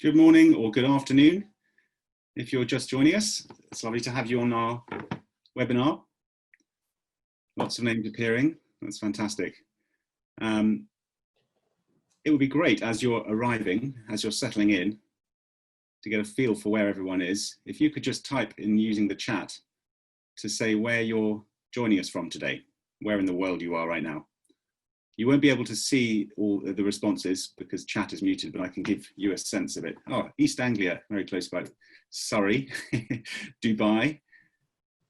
Good morning or good afternoon if you're just joining us. It's lovely to have you on our webinar. Lots of names appearing. That's fantastic. It would be great as you're arriving, as you're settling in, to get a feel for where everyone is. If you could just type in using the chat to say where you're joining us from today, where in the world you are right now. You won't be able to see all the responses because chat is muted, but I can give you a sense of it. Oh, East Anglia, very close by. Surrey, Dubai,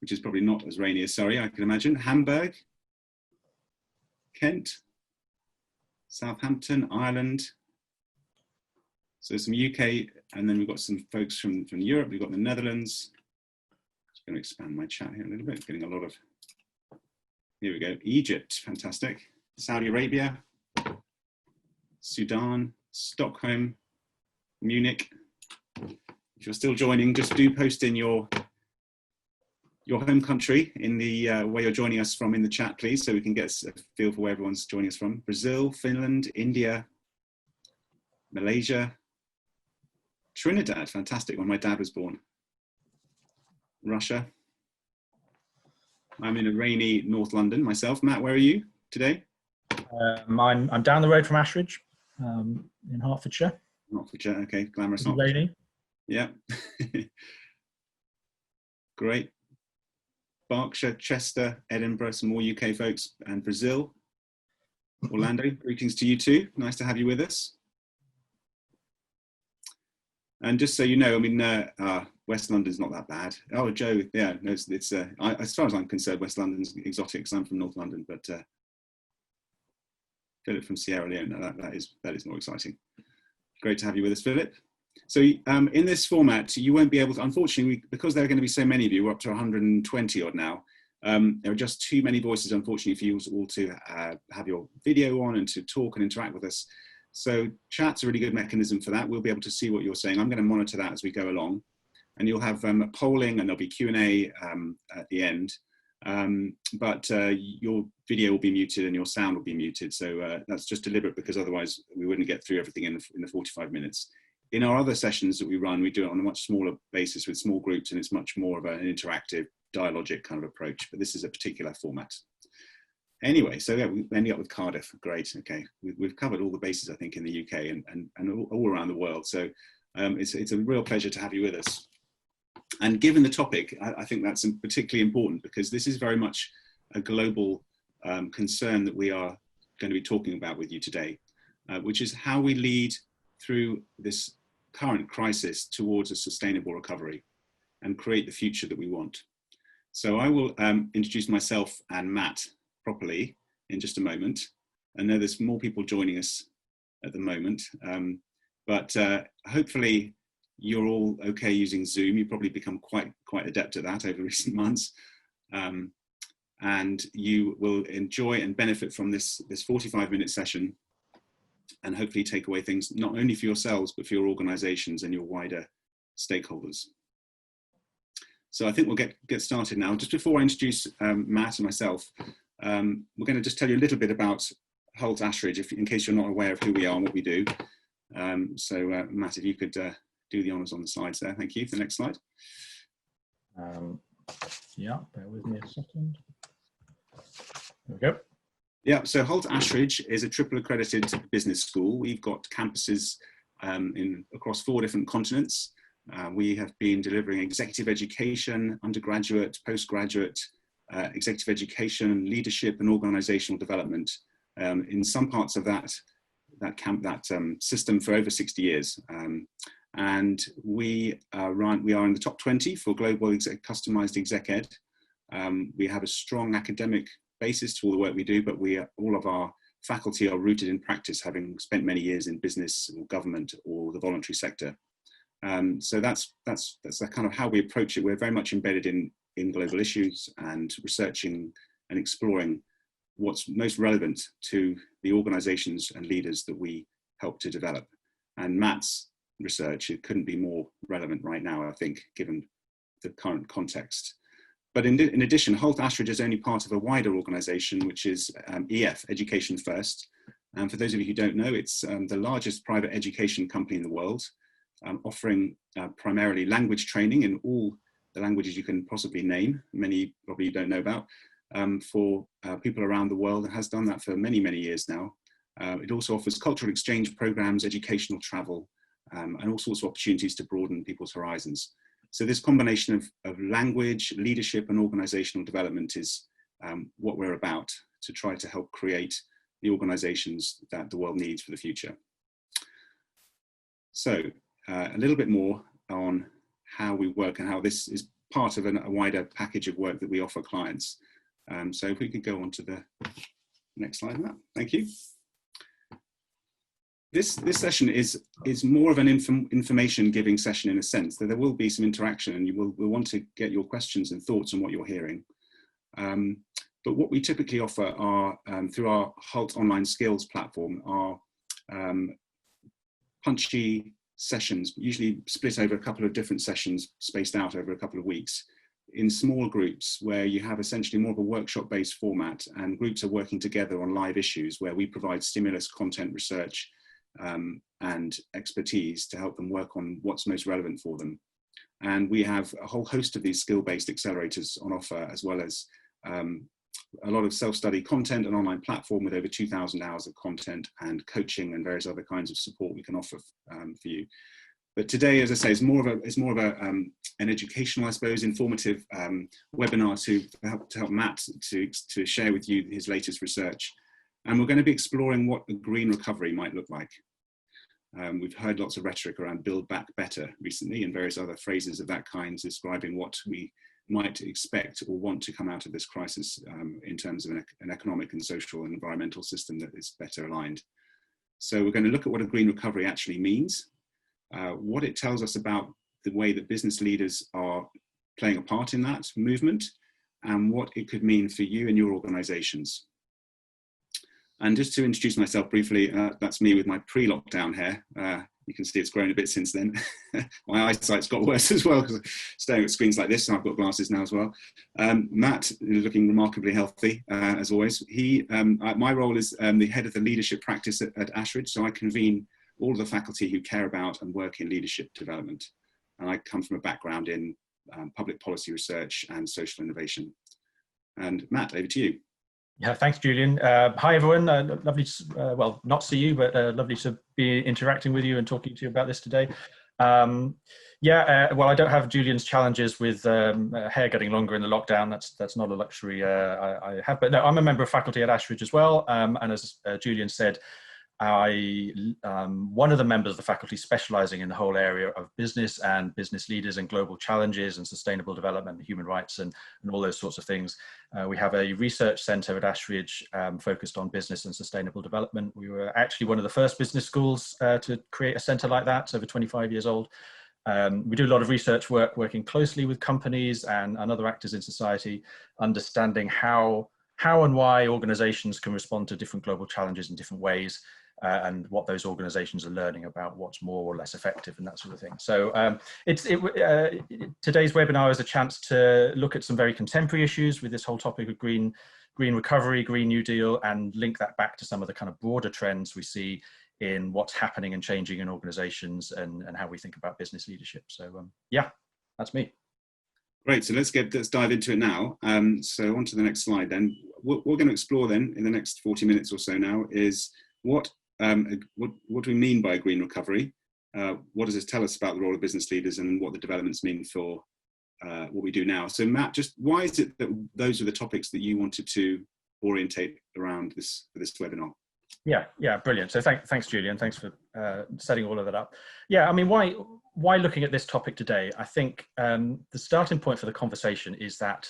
which is probably not as rainy as Surrey, I can imagine. Hamburg, Kent, Southampton, Ireland. So some UK, and then we've got some folks from Europe. We've got the Netherlands. Just going to expand my chat here a little bit, getting a lot of, here we go. Egypt, fantastic. Saudi Arabia, Sudan, Stockholm, Munich. If you're still joining, just do post in your home country in the where you're joining us from in the chat, please, so we can get a feel for where everyone's joining us from. Brazil, Finland, India, Malaysia, Trinidad, fantastic, when my dad was born. Russia. I'm in a rainy North London myself. Matt, where are you today? I'm down the road from Ashridge, in Hertfordshire. Hertfordshire, okay, glamorous. Rainy. Yeah. Great. Berkshire, Chester, Edinburgh, some more UK folks, and Brazil. Orlando, greetings to you too. Nice to have you with us. And just so you know, I mean, West London's not that bad. Oh, Joe, yeah, no, it's as far as I'm concerned, West London's exotic because I'm from North London, but Philip from Sierra Leone, no, that is more exciting. Great to have you with us, Philip. So in this format, you won't be able to, unfortunately, because there are going to be so many of you, we're up to 120 odd now, there are just too many voices, unfortunately, for you all to have your video on and to talk and interact with us. So chat's a really good mechanism for that. We'll be able to see what you're saying. I'm going to monitor that as we go along. And you'll have polling and there'll be Q&A at the end. But your video will be muted and your sound will be muted. So that's just deliberate because otherwise we wouldn't get through everything in the 45 minutes. In our other sessions that we run, we do it on a much smaller basis with small groups, and it's much more of an interactive, dialogic kind of approach. But this is a particular format. Anyway, so yeah, we're ending up with Cardiff. Great. Okay, we've covered all the bases, I think, in the UK and all around the world. So it's a real pleasure to have you with us. And given the topic, I think that's particularly important because this is very much a global concern that we are going to be talking about with you today, which is how we lead through this current crisis towards a sustainable recovery and create the future that we want. So I will introduce myself and Matt properly in just a moment. I know there's more people joining us at the moment, but hopefully you're all okay using Zoom. You've probably become quite adept at that over recent months. And you will enjoy and benefit from this 45-minute session and hopefully take away things not only for yourselves, but for your organizations and your wider stakeholders. So I think we'll get started now. Just before I introduce Matt and myself, we're going to just tell you a little bit about Holt Ashridge, in case you're not aware of who we are and what we do. So Matt, if you could do the honours on the slides there. Thank you. The next slide. Yeah, bear with me a second. There we go. Yeah, so Holt Ashridge is a triple accredited business school. We've got campuses across 4 different continents. We have been delivering executive education, undergraduate, postgraduate, executive education, leadership and organisational development in some parts of that system for over 60 years. And we are in the top 20 for global customized exec ed. We have a strong academic basis to all the work we do, but all of our faculty are rooted in practice, having spent many years in business or government or the voluntary sector. So that's kind of how we approach it. We're very much embedded in global issues and researching and exploring what's most relevant to the organizations and leaders that we help to develop. And Matt's research, it couldn't be more relevant right now, I think, given the current context. But in addition, Holt Ashridge is only part of a wider organization, which is EF, Education First. And for those of you who don't know, it's the largest private education company in the world. offering primarily language training in all the languages you can possibly name, many probably you don't know about, for people around the world, and has done that for many, many years now. It also offers cultural exchange programs, educational travel, and all sorts of opportunities to broaden people's horizons. So this combination of language, leadership, and organizational development is what we're about, to try to help create the organizations that the world needs for the future. So a little bit more on how we work and how this is part of a wider package of work that we offer clients. So if we could go on to the next slide, Matt. Thank you. This session is more of an information giving session in a sense, that there will be some interaction and we'll want to get your questions and thoughts on what you're hearing. But what we typically offer are, through our Hult Online Skills platform, are punchy sessions, usually split over a couple of different sessions spaced out over a couple of weeks in small groups, where you have essentially more of a workshop-based format, and groups are working together on live issues where we provide stimulus, content, research, and expertise to help them work on what's most relevant for them. And we have a whole host of these skill-based accelerators on offer, as well as a lot of self-study content, an online platform with over 2,000 hours of content, and coaching and various other kinds of support we can offer for you. But today, as I say, it's more of an educational, I suppose, informative webinar to help Matt to share with you his latest research. And we're going to be exploring what a green recovery might look like. We've heard lots of rhetoric around build back better recently, and various other phrases of that kind describing what we might expect or want to come out of this crisis in terms of an economic and social and environmental system that is better aligned. So we're going to look at what a green recovery actually means, what it tells us about the way that business leaders are playing a part in that movement, and what it could mean for you and your organizations. And just to introduce myself briefly, that's me with my pre-lockdown hair. You can see it's grown a bit since then. My eyesight's got worse as well, because I'm staring at screens like this, and I've got glasses now as well. Matt is looking remarkably healthy, as always. My role is the head of the leadership practice at Ashridge, so I convene all of the faculty who care about and work in leadership development. And I come from a background in public policy research and social innovation. And Matt, over to you. Yeah, thanks, Julian. Hi, everyone. Lovely to, well, not see you, but lovely to be interacting with you and talking to you about this today. Well, I don't have Julian's challenges with hair getting longer in the lockdown. That's not a luxury I have. But no, I'm a member of faculty at Ashridge as well. And as Julian said, one of the members of the faculty specializing in the whole area of business and business leaders and global challenges and sustainable development and human rights and all those sorts of things. We have a research center at Ashridge focused on business and sustainable development. We were actually one of the first business schools to create a center like that. It's over 25 years old. We do a lot of research work, working closely with companies and other actors in society, understanding how and why organizations can respond to different global challenges in different ways. And what those organizations are learning about what's more or less effective and that sort of thing. So today's webinar is a chance to look at some very contemporary issues with this whole topic of green recovery, Green New Deal, and link that back to some of the kind of broader trends we see in what's happening and changing in organizations and how we think about business leadership. So yeah, that's me. Great, so let's dive into it now. So on to the next slide then. What we're going to explore then in the next 40 minutes or so now is what do we mean by a green recovery? What does this tell us about the role of business leaders and what the developments mean for what we do now? So Matt, just why is it that those are the topics that you wanted to orientate around for this webinar? Yeah, brilliant. So thanks, Julian. Thanks for setting all of that up. Yeah, I mean, why looking at this topic today? I think the starting point for the conversation is that,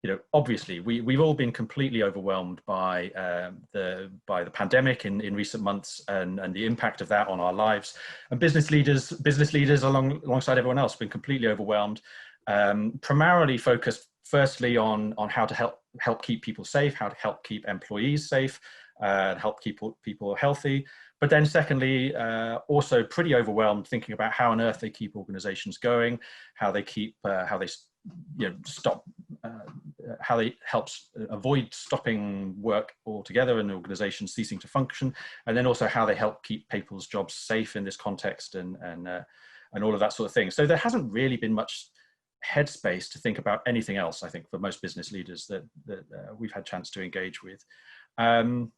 you know, obviously we've all been completely overwhelmed by the pandemic in recent months and the impact of that on our lives. And business leaders alongside everyone else have been completely overwhelmed, primarily focused firstly on how to help keep people safe, how to help keep employees safe, help keep people healthy. But then secondly, also pretty overwhelmed thinking about how on earth they keep organizations going, how they keep, how they help avoid stopping work altogether and organizations ceasing to function, and then also how they help keep people's jobs safe in this context and and all of that sort of thing. So there hasn't really been much headspace to think about anything else, I think, for most business leaders that we've had chance to engage with. And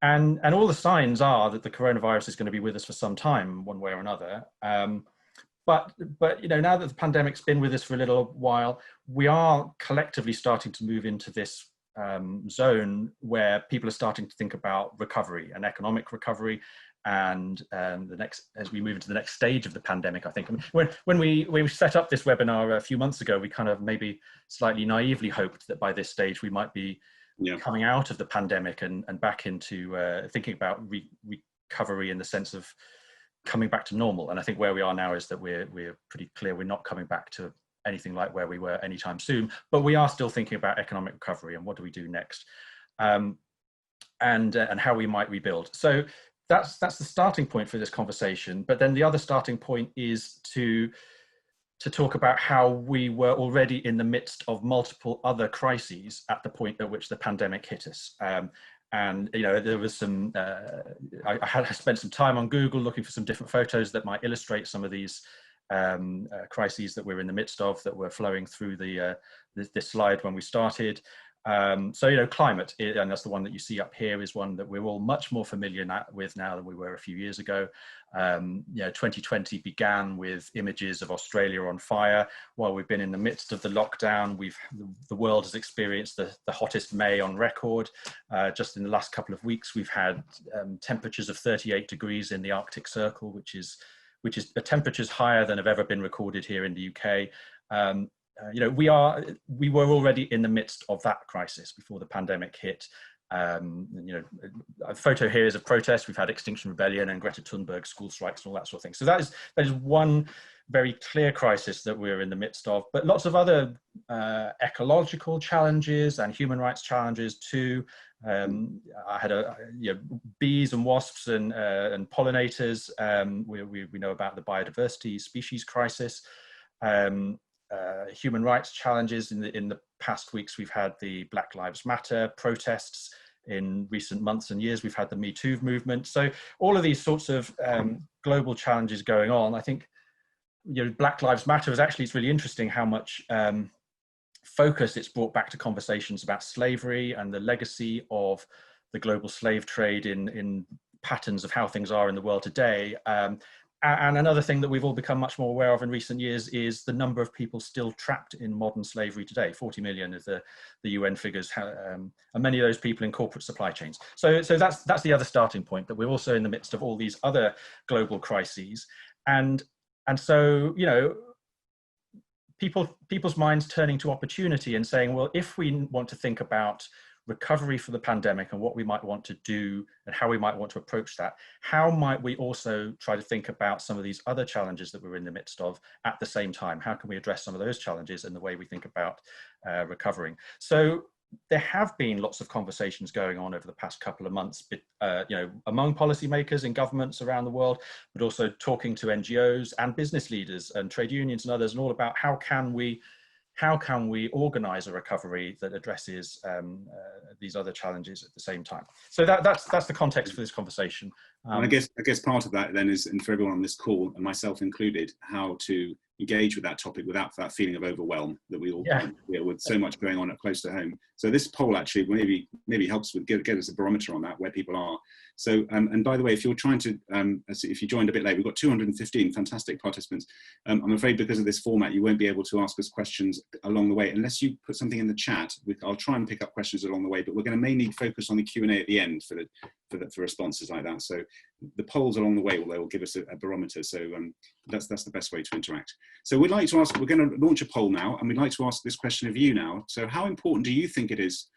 all the signs are that the coronavirus is going to be with us for some time, one way or another. But now that the pandemic's been with us for a little while, we are collectively starting to move into this zone where people are starting to think about recovery and economic recovery. And as we move into the next stage of the pandemic, I think when we set up this webinar a few months ago, we kind of maybe slightly naively hoped that by this stage we might be coming out of the pandemic and back into thinking about recovery in the sense of coming back to normal. And I think where we are now is that we're pretty clear we're not coming back to anything like where we were anytime soon, but we are still thinking about economic recovery and what do we do next, and how we might rebuild. So that's the starting point for this conversation. But then the other starting point is to talk about how we were already in the midst of multiple other crises at the point at which the pandemic hit us. And there was some. I spent some time on Google looking for some different photos that might illustrate some of these crises that we're in the midst of, that were flowing through this slide when we started. So climate, and that's the one that you see up here, is one that we're all much more familiar with now than we were a few years ago. 2020 began with images of Australia on fire. While we've been in the midst of the lockdown, the world has experienced the hottest May on record. Just in the last couple of weeks, we've had temperatures of 38 degrees in the Arctic Circle, which is temperatures higher than have ever been recorded here in the UK. We were already in the midst of that crisis before the pandemic hit. A photo here is a protest. We've had Extinction Rebellion and Greta Thunberg school strikes and all that sort of thing. So that is one very clear crisis that we're in the midst of, but lots of other ecological challenges and human rights challenges too. I had bees and wasps and pollinators. We know about the biodiversity species crisis. Human rights challenges. In the past weeks, we've had the Black Lives Matter protests. In recent months and years, we've had the Me Too movement. So all of these sorts of global challenges going on. I think Black Lives Matter it's really interesting how much focus it's brought back to conversations about slavery and the legacy of the global slave trade in patterns of how things are in the world today. And another thing that we've all become much more aware of in recent years is the number of people still trapped in modern slavery today. 40 million is the UN figures, and many of those people in corporate supply chains. So that's the other starting point, that we're also in the midst of all these other global crises. And so, people's minds turning to opportunity and saying, well, if we want to think about recovery from the pandemic and what we might want to do and how we might want to approach that, how might we also try to think about some of these other challenges that we're in the midst of at the same time? How can we address some of those challenges in the way we think about recovering? So there have been lots of conversations going on over the past couple of months, among policymakers in governments around the world, but also talking to NGOs and business leaders and trade unions and others, and all about how can we organize a recovery that addresses these other challenges at the same time? So that's the context for this conversation. And I guess part of that then is, and for everyone on this call, and myself included, how to engage with that topic without that feeling of overwhelm that we all feel with so much going on at close to home. So this poll actually maybe helps with get us a barometer on that, where people are. So and by the way, if you're trying to if you joined a bit late, we've got 215 fantastic participants. I'm afraid because of this format, you won't be able to ask us questions along the way unless you put something in the chat. I'll try and pick up questions along the way, but we're going to mainly focus on the Q&A at the end for responses like that. So the polls along the way will give us a barometer. So that's the best way to interact. So we're going to launch a poll now, and we'd like to ask this question of you now. So how important do you think it is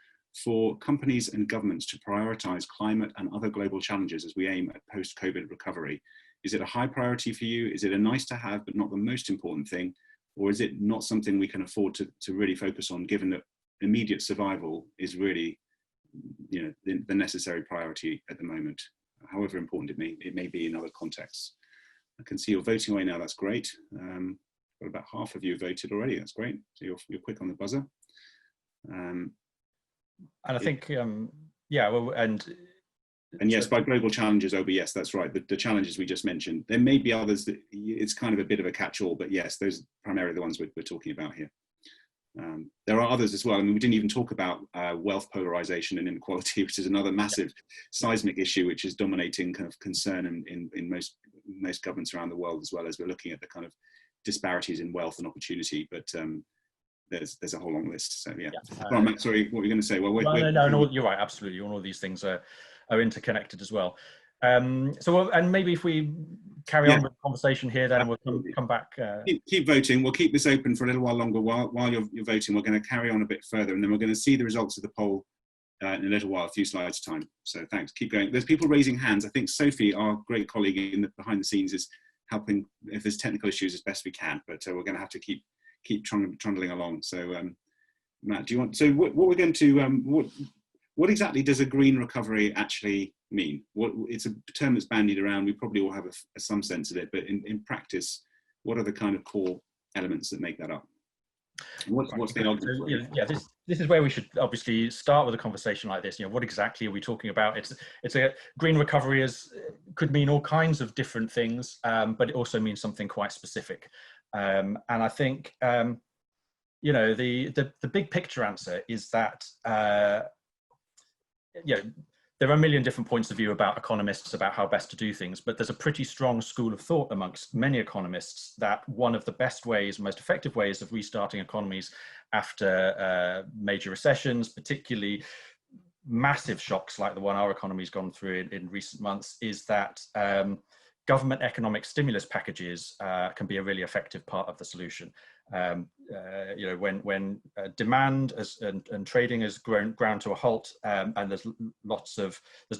for companies and governments to prioritize climate and other global challenges as we aim at post-COVID recovery? Is it a high priority for you? Is it a nice to have, but not the most important thing? Or is it not something we can afford to really focus on, given that immediate survival is really the necessary priority at the moment, however important it may be in other contexts? I can see you're voting away now. That's great. Got about half of you voted already. That's great. So you're quick on the buzzer. And I think, and And yes, by global challenges, Oba, yes, that's right. The challenges we just mentioned. There may be others that it's kind of a bit of a catch-all, but yes, those are primarily the ones we're talking about here. There are others as well. I mean, we didn't even talk about wealth polarization and inequality, which is another massive seismic issue, which is dominating kind of concern in most governments around the world, as well as we're looking at the kind of disparities in wealth and opportunity. But there's a whole long list. So yeah. Matt, sorry, what were you going to say? Well, no, you're right. Absolutely, all of these things are interconnected as well. And maybe if we carry on with the conversation here, then we'll come back. Keep voting. We'll keep this open for a little while longer. While you're voting, we're going to carry on a bit further, and then we're going to see the results of the poll in a little while, a few slides time. So thanks. Keep going. There's people raising hands. I think Sophie, our great colleague behind the scenes, is helping if there's technical issues as best we can. But we're going to have to keep trundling along. So Matt, do you want? So what we're going to what exactly does a green recovery actually mean? It's a term that's bandied around. We probably all have some sense of it, but in practice, what are the kind of core elements that make that up? What's the argument? So, yeah, this is where we should obviously start with a conversation like this. What exactly are we talking about? It's a green recovery could mean all kinds of different things, but it also means something quite specific. And I think the big picture answer is that there are a million different points of view about economists about how best to do things, but there's a pretty strong school of thought amongst many economists that one of the best ways, most effective ways of restarting economies after major recessions, particularly massive shocks like the one our economy's gone through in recent months, is that government economic stimulus packages can be a really effective part of the solution. When demand and trading has ground to a halt, and there's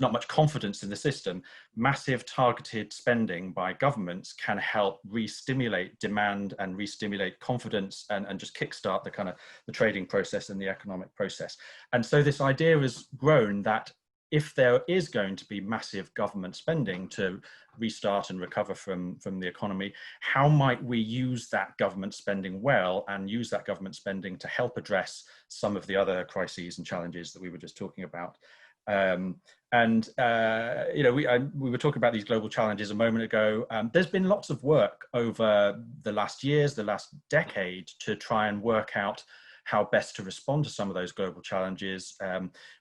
not much confidence in the system, massive targeted spending by governments can help re-stimulate demand and re-stimulate confidence and just kickstart the trading process and the economic process. And so this idea has grown that if there is going to be massive government spending to restart and recover from the economy, how might we use that government spending well and use that government spending to help address some of the other crises and challenges that we were just talking about? We were talking about these global challenges a moment ago. There's been lots of work over the last years, the last decade, to try and work out how best to respond to some of those global challenges.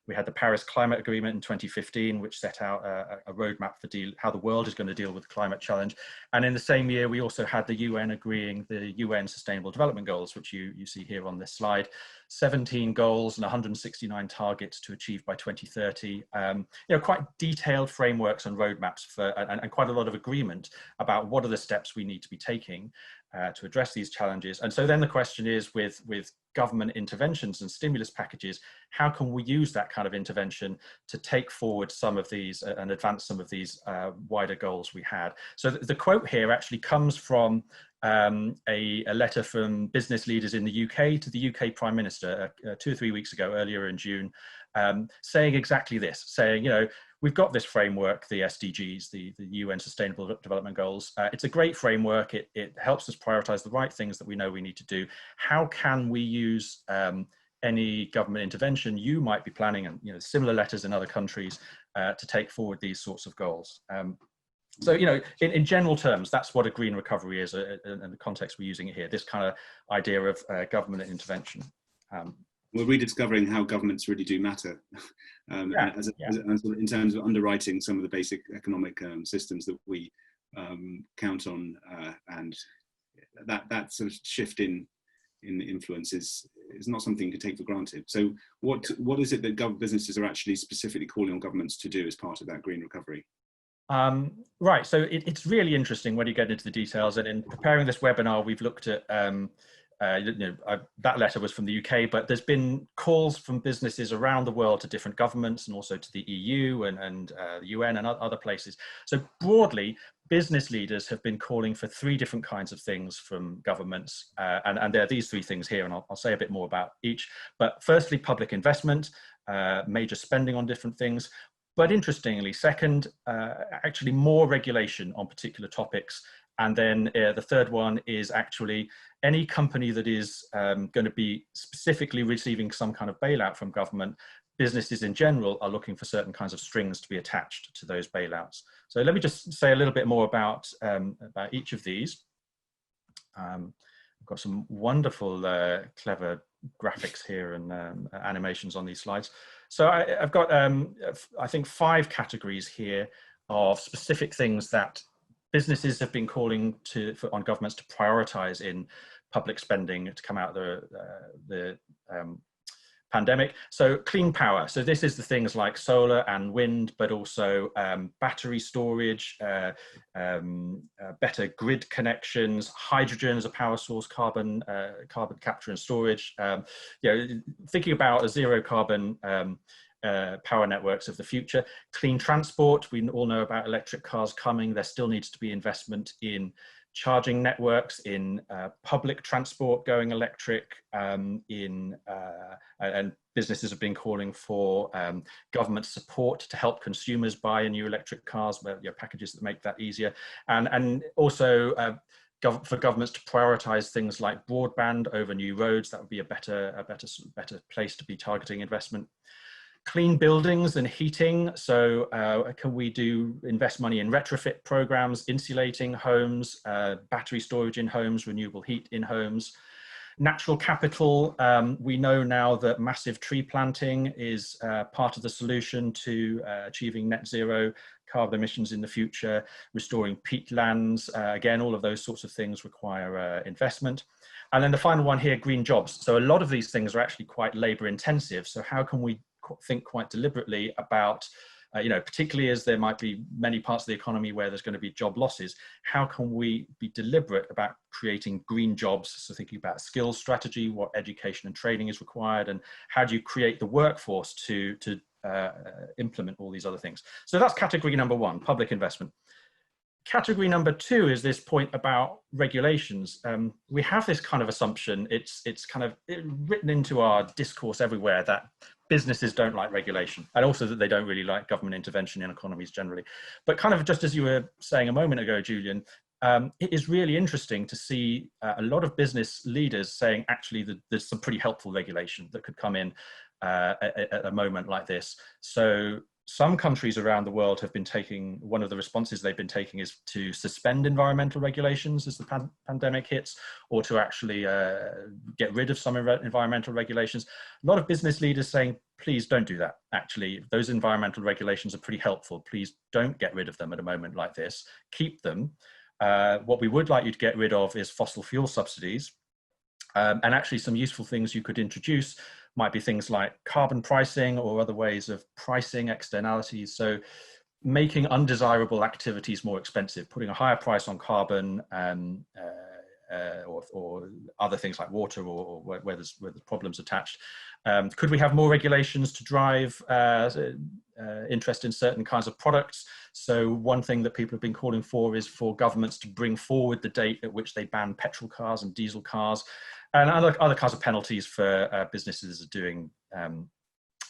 We had the Paris Climate Agreement in 2015, which set out a roadmap for how the world is going to deal with the climate challenge. And in the same year, we also had the UN agreeing the UN Sustainable Development Goals, which you see here on this slide. 17 goals and 169 targets to achieve by 2030. Quite detailed frameworks and roadmaps and quite a lot of agreement about what are the steps we need to be taking to address these challenges. And so then the question is, with government interventions and stimulus packages, how can we use that kind of intervention to take forward some of these and advance some of these wider goals we had? So the quote here actually comes from a letter from business leaders in the UK to the UK Prime Minister 2 or 3 weeks ago, earlier in June, saying exactly this, saying, we've got this framework, the SDGs, the UN Sustainable Development Goals. It's a great framework. It helps us prioritize the right things that we know we need to do. How can we use any government intervention you might be planning, and similar letters in other countries, to take forward these sorts of goals? So, in general terms, that's what a green recovery is, in the context we're using it here, this kind of idea of government intervention. We're rediscovering how governments really do matter, in terms of underwriting some of the basic economic systems that we count on, and that sort of shift in influence is not something you can take for granted. So what is it that businesses are actually specifically calling on governments to do as part of that green recovery? Right, so it's really interesting when you get into the details, and in preparing this webinar, we've looked at that letter was from the UK, but there's been calls from businesses around the world to different governments and also to the EU and the UN and other places. So broadly, business leaders have been calling for 3 different kinds of things from governments, and there are these 3 things here, and I'll say a bit more about each. But firstly, public investment, major spending on different things. But interestingly, second, actually more regulation on particular topics. And then the third one is actually any company that is going to be specifically receiving some kind of bailout from government businesses in general are looking for certain kinds of strings to be attached to those bailouts. So let me just say a little bit more about each of these. I've got some wonderful, clever graphics here and animations on these slides. So I've got, I think, 5 categories here of specific things that businesses have been calling on governments to prioritize in public spending to come out of the pandemic. So clean power. So this is the things like solar and wind, but also battery storage, better grid connections, hydrogen as a power source, carbon capture and storage. You know, thinking about a zero carbon power networks of the future. Clean transport. We all know about electric cars coming. There still needs to be investment in charging networks, in public transport going electric, and businesses have been calling for government support to help consumers buy new electric cars, where packages that make that easier, and also for governments to prioritize things like broadband over new roads. That would be a better place to be targeting investment. Clean buildings and heating. So can we invest money in retrofit programs, insulating homes, battery storage in homes, renewable heat in homes. Natural capital. We know now that massive tree planting is part of the solution to achieving net zero carbon emissions in the future. Restoring peatlands. Again, all of those sorts of things require investment. And then the final one here, green jobs. So a lot of these things are actually quite labor intensive. So how can we think quite deliberately about, you know, particularly as there might be many parts of the economy where there's going to be job losses, how can we be deliberate about creating green jobs? So thinking about skills strategy, what education and training is required, and how do you create the workforce to implement all these other things? So that's category number 1, public investment. Category number 2 is this point about regulations. We have this kind of assumption, it's kind of written into our discourse everywhere, that businesses don't like regulation, and also that they don't really like government intervention in economies generally. But kind of just as you were saying a moment ago, Julian, it is really interesting to see a lot of business leaders saying actually that there's some pretty helpful regulation that could come in at a moment like this. So some countries around the world have been taking, one of the responses they've been taking is to suspend environmental regulations as the pandemic hits, or to actually get rid of some environmental regulations. A lot of business leaders saying, please don't do that. Actually, those environmental regulations are pretty helpful. Please don't get rid of them at a moment like this. Keep them. What we would like you to get rid of is fossil fuel subsidies. And actually some useful things you could introduce might be things like carbon pricing or other ways of pricing externalities. So making undesirable activities more expensive, putting a higher price on carbon or other things like water or where there's problems attached. Could we have more regulations to drive interest in certain kinds of products? So one thing that people have been calling for is for governments to bring forward the date at which they ban petrol cars and diesel cars, and other kinds of penalties for businesses that are doing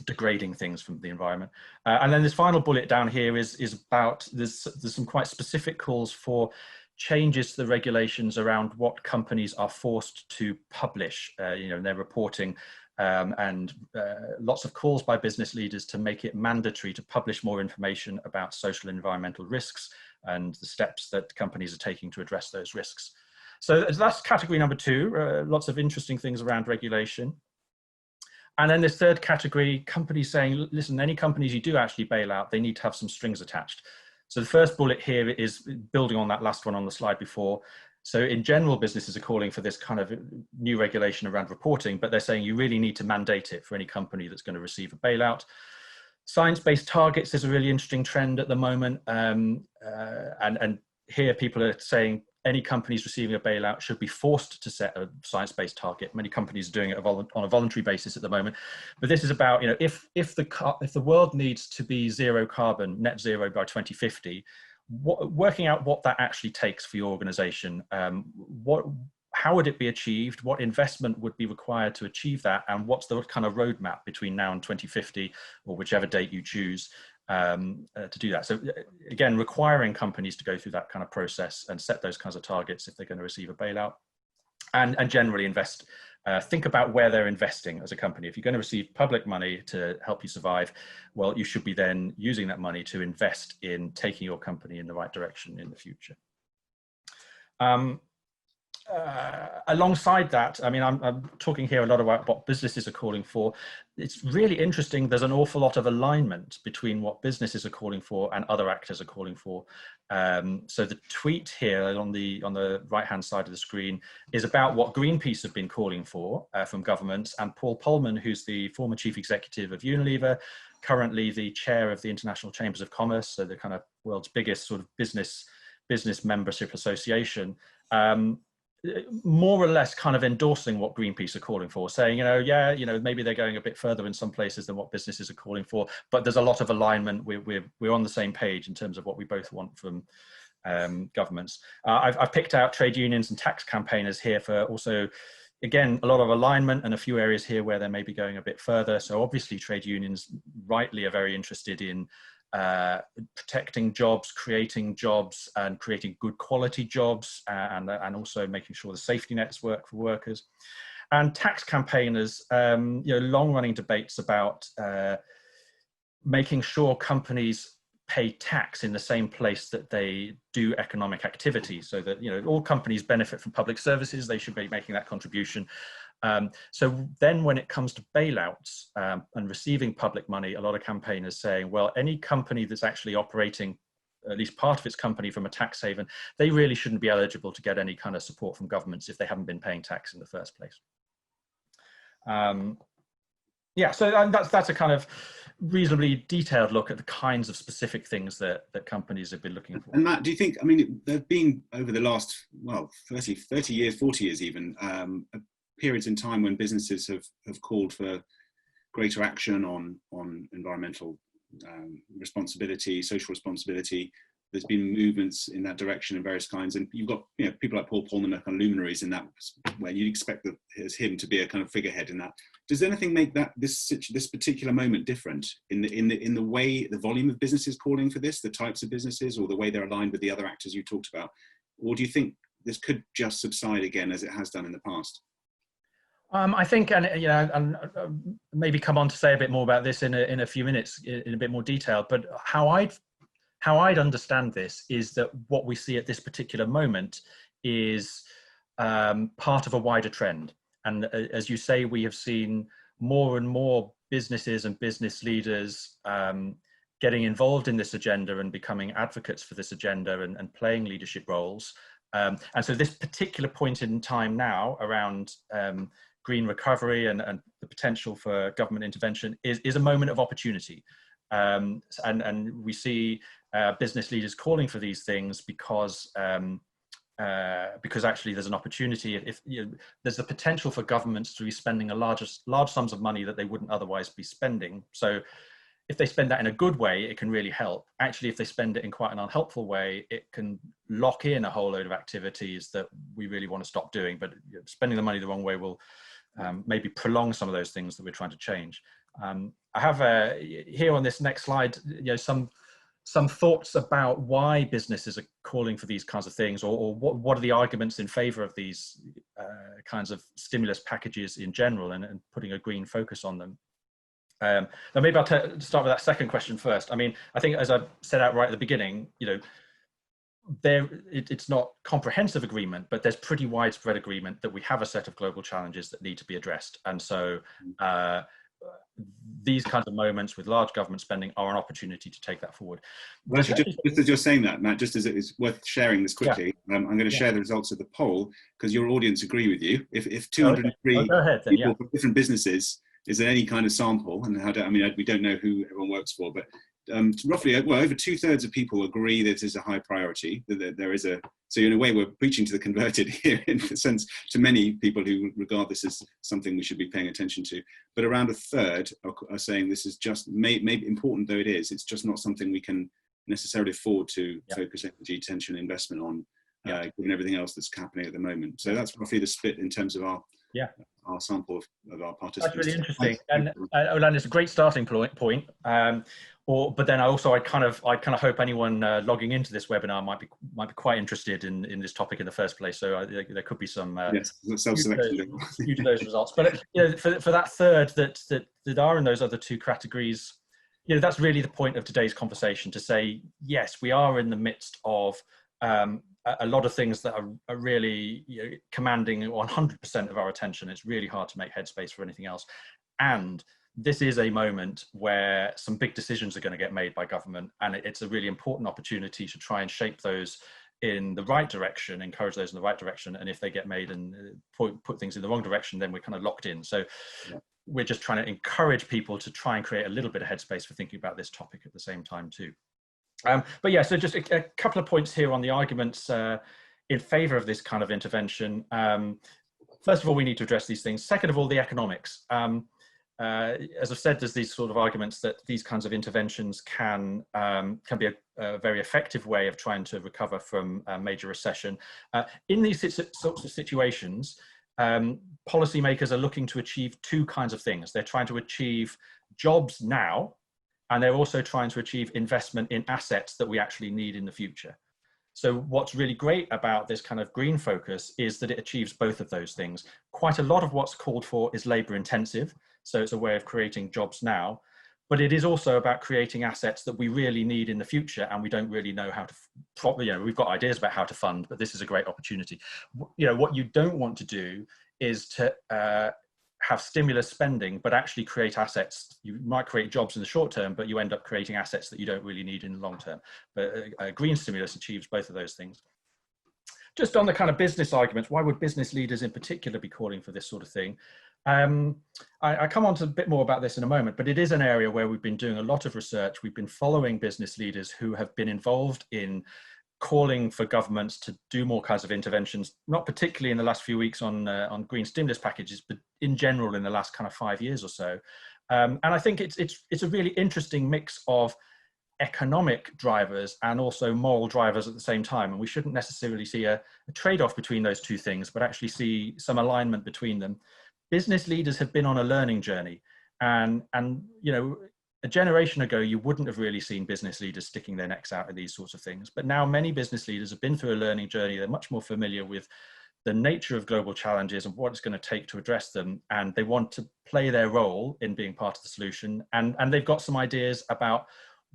degrading things from the environment. And then this final bullet down here is about, there's some quite specific calls for changes to the regulations around what companies are forced to publish, you know, in their reporting, and lots of calls by business leaders to make it mandatory to publish more information about social and environmental risks and the steps that companies are taking to address those risks. So that's category number 2, lots of interesting things around regulation. And then this third category, companies saying, listen, any companies you do actually bail out, they need to have some strings attached. So the first bullet here is building on that last one on the slide before. So in general, businesses are calling for this kind of new regulation around reporting, but they're saying you really need to mandate it for any company that's going to receive a bailout. Science-based targets is a really interesting trend at the moment. And here people are saying any companies receiving a bailout should be forced to set a science-based target. Many companies are doing it on a voluntary basis at the moment. But this is about, you know, if the world needs to be zero carbon, net zero by 2050, working out what that actually takes for your organization, how would it be achieved, what investment would be required to achieve that, and what's the kind of roadmap between now and 2050, or whichever date you choose to do that. So again, requiring companies to go through that kind of process and set those kinds of targets if they're going to receive a bailout. and generally invest. Think about where they're investing as a company. If you're going to receive public money to help you survive, well, you should be then using that money to invest in taking your company in the right direction in the future. Alongside that, I mean, I'm talking here a lot about what businesses are calling for. It's really interesting. There's an awful lot of alignment between what businesses are calling for and other actors are calling for. So the tweet here on the right-hand side of the screen is about what Greenpeace have been calling for from governments, and Paul Polman, who's the former chief executive of Unilever, currently the chair of the International Chambers of Commerce, so the kind of world's biggest sort of business membership association. More or less kind of endorsing what Greenpeace are calling for, saying, maybe they're going a bit further in some places than what businesses are calling for, but there's a lot of alignment. We're on the same page in terms of what we both want from governments. I've picked out trade unions and tax campaigners here for also, again, a lot of alignment, and a few areas here where they may be going a bit further. So obviously trade unions rightly are very interested in protecting jobs, creating jobs, and creating good quality jobs, and also making sure the safety nets work for workers. And tax campaigners, long-running debates about making sure companies pay tax in the same place that they do economic activity, so that all companies benefit from public services. They should be making that contribution. So then when it comes to bailouts and receiving public money, a lot of campaigners saying, well, any company that's actually operating at least part of its company from a tax haven, they really shouldn't be eligible to get any kind of support from governments if they haven't been paying tax in the first place. So that's a kind of reasonably detailed look at the kinds of specific things that companies have been looking for. And Matt, do you think, I mean, there have been over the last, 30 years, 40 years even, periods in time when businesses have called for greater action on environmental responsibility, social responsibility. There's been movements in that direction in various kinds, and you've got people like Paul Polman, kind of luminaries in that, where you'd expect him to be a kind of figurehead in that. Does anything make that this particular moment different in the way, the volume of businesses calling for this, the types of businesses, or the way they're aligned with the other actors you talked about, or do you think this could just subside again as it has done in the past? I think, and maybe come on to say a bit more about this in a few minutes in a bit more detail. But how I'd understand this is that what we see at this particular moment is part of a wider trend. And as you say, we have seen more and more businesses and business leaders getting involved in this agenda and becoming advocates for this agenda and playing leadership roles. And so this particular point in time now around green recovery and the potential for government intervention is a moment of opportunity. And we see business leaders calling for these things because actually there's an opportunity. If there's the potential for governments to be spending large sums of money that they wouldn't otherwise be spending. So if they spend that in a good way, it can really help. Actually, if they spend it in quite an unhelpful way, it can lock in a whole load of activities that we really want to stop doing. But spending the money the wrong way will maybe prolong some of those things that we're trying to change. I have here on this next slide, some thoughts about why businesses are calling for these kinds of things, or what are the arguments in favor of these kinds of stimulus packages in general, and putting a green focus on them. Now maybe I'll start with that second question first. I mean, I think as I set out right at the beginning, it's not comprehensive agreement, but there's pretty widespread agreement that we have a set of global challenges that need to be addressed. And so these kinds of moments with large government spending are an opportunity to take that forward. Well, actually, just as you're saying that, Matt, just as it is worth sharing this quickly, I'm going to share the results of the poll because your audience agree with you. If 203 people from different businesses is in any kind of sample, and we don't know who everyone works for, but roughly, over 2/3 of people agree that it is a high priority. That there is so in a way we're preaching to the converted here, in the sense to many people who regard this as something we should be paying attention to. But around 1/3 are saying this is just, maybe important though it is, it's just not something we can necessarily afford to focus energy, attention, investment on, given everything else that's happening at the moment. So that's roughly the split in terms of our Yeah. our sample of our That's participants. really interesting, and Orlando, it's a great starting point. But then I kind of hope anyone logging into this webinar might be quite interested in this topic in the first place. So there could be some self-selection due to those results. But for that third that are in those other two categories, that's really the point of today's conversation, to say yes, we are in the midst of a lot of things that are really commanding 100% of our attention. It's really hard to make headspace for anything else. And this is a moment where some big decisions are going to get made by government. And it's a really important opportunity to try and shape those in the right direction, encourage those in the right direction. And if they get made and put things in the wrong direction, then we're kind of locked in. So we're just trying to encourage people to try and create a little bit of headspace for thinking about this topic at the same time too. But yeah, so just a couple of points here on the arguments in favor of this kind of intervention. First of all, we need to address these things. Second of all, the economics. As I've said, there's these sort of arguments that these kinds of interventions can be a very effective way of trying to recover from a major recession. In these sorts of situations, policymakers are looking to achieve two kinds of things. They're trying to achieve jobs now, and they're also trying to achieve investment in assets that we actually need in the future. So what's really great about this kind of green focus is that it achieves both of those things. Quite a lot of what's called for is labor intensive. So it's a way of creating jobs now, but it is also about creating assets that we really need in the future. And we don't really know how to, we've got ideas about how to fund, but this is a great opportunity. What you don't want to do is to have stimulus spending, but actually create assets. You might create jobs in the short term, but you end up creating assets that you don't really need in the long term. But green stimulus achieves both of those things. Just on the kind of business arguments, why would business leaders in particular be calling for this sort of thing? I come on to a bit more about this in a moment, but it is an area where we've been doing a lot of research. We've been following business leaders who have been involved in calling for governments to do more kinds of interventions, not particularly in the last few weeks on green stimulus packages, but in general in the last kind of 5 years or so. And I think it's a really interesting mix of economic drivers and also moral drivers at the same time. And we shouldn't necessarily see a trade-off between those two things, but actually see some alignment between them. Business leaders have been on a learning journey, and a generation ago, you wouldn't have really seen business leaders sticking their necks out in these sorts of things. But now many business leaders have been through a learning journey. They're much more familiar with the nature of global challenges and what it's going to take to address them. And they want to play their role in being part of the solution. And they've got some ideas about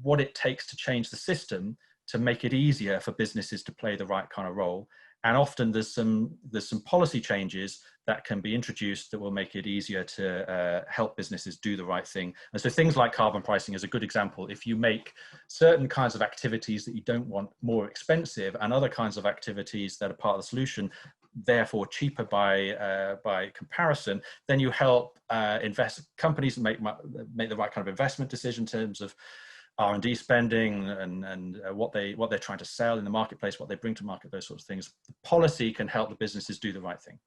what it takes to change the system to make it easier for businesses to play the right kind of role. And often there's some policy changes that can be introduced that will make it easier to help businesses do the right thing. And so things like carbon pricing is a good example. If you make certain kinds of activities that you don't want more expensive and other kinds of activities that are part of the solution, therefore cheaper by comparison, then you help companies make the right kind of investment decision in terms of R&D spending and what they're trying to sell in the marketplace, what they bring to market, those sorts of things. The policy can help the businesses do the right thing.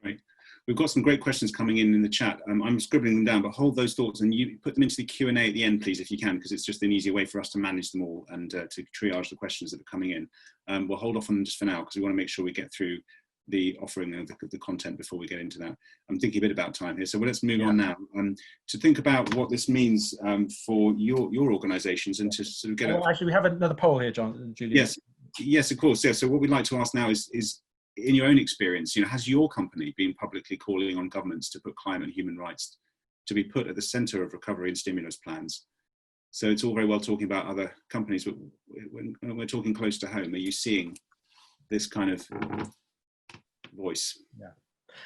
Great. We've got some great questions coming in the chat. I'm scribbling them down, but hold those thoughts and you put them into the Q&A at the end, please, if you can, because it's just an easier way for us to manage them all and to triage the questions that are coming in. We'll hold off on them just for now because we want to make sure we get through the offering of the content before we get into that. I'm thinking a bit about time here, so let's move on now to think about what this means for your organisations and to sort of get. Actually, we have another poll here, Julian. Yes, of course. Yeah. So what we'd like to ask now is in your own experience, has your company been publicly calling on governments to put climate and human rights to be put at the centre of recovery and stimulus plans? So it's all very well talking about other companies, but when we're talking close to home, are you seeing this kind of voice? Yeah.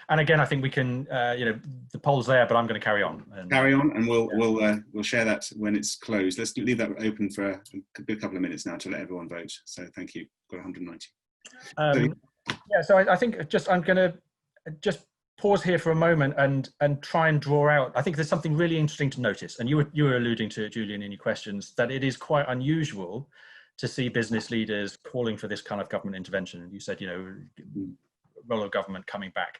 And again, I think we can, the poll's there, but I'm going to carry on. And we'll share that when it's closed. Let's leave that open for a couple of minutes now to let everyone vote. So thank you. Got 190. So I think I'm going to just pause here for a moment and try and draw out. I think there's something really interesting to notice, and you were alluding to it, Julian, in your questions, that it is quite unusual to see business leaders calling for this kind of government intervention. And you said, role of government coming back.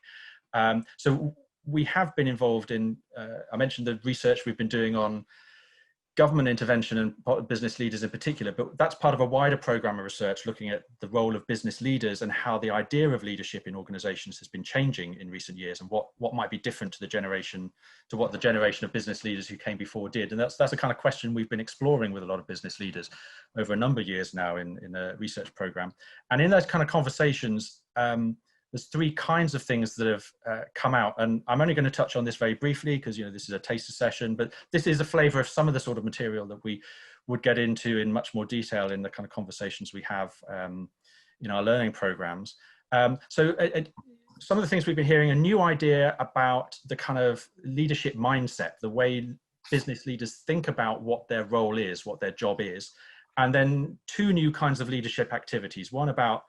So we have been involved in, I mentioned the research we've been doing on government intervention and business leaders in particular, but that's part of a wider program of research looking at the role of business leaders and how the idea of leadership in organizations has been changing in recent years, and what might be different to what the generation of business leaders who came before did. And that's a kind of question we've been exploring with a lot of business leaders over a number of years now in a research program. And in those kind of conversations, there's three kinds of things that have come out, and I'm only going to touch on this very briefly because this is a taster session, but this is a flavour of some of the sort of material that we would get into in much more detail in the kind of conversations we have in our learning programs. So some of the things we've been hearing, a new idea about the kind of leadership mindset, the way business leaders think about what their role is, what their job is, and then two new kinds of leadership activities, one about